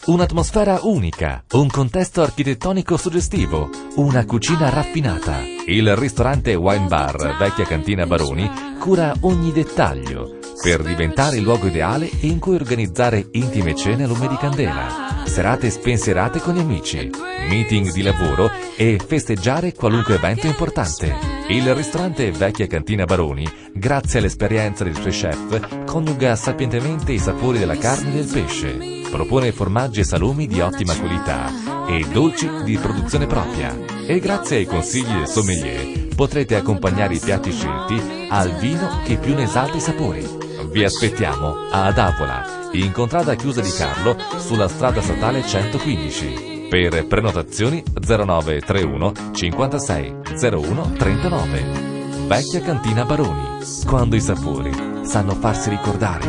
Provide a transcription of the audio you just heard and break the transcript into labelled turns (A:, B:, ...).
A: Un'atmosfera unica, un contesto architettonico suggestivo, una cucina raffinata. Il ristorante Wine Bar Vecchia Cantina Baroni cura ogni dettaglio per diventare il luogo ideale in cui organizzare intime cene a lume di candela, serate spensierate con gli amici, meeting di lavoro e festeggiare qualunque evento importante. Il ristorante Vecchia Cantina Baroni, grazie all'esperienza dei suoi chef, coniuga sapientemente i sapori della carne e del pesce. Propone formaggi e salumi di ottima qualità e dolci di produzione propria. E grazie ai consigli del sommelier potrete accompagnare i piatti scelti al vino che più ne esalta i sapori. Vi aspettiamo ad Avola, in contrada Chiusa di Carlo, sulla strada statale 115. Per prenotazioni 0931 56 01 39. Vecchia Cantina Baroni, quando i sapori sanno farsi ricordare.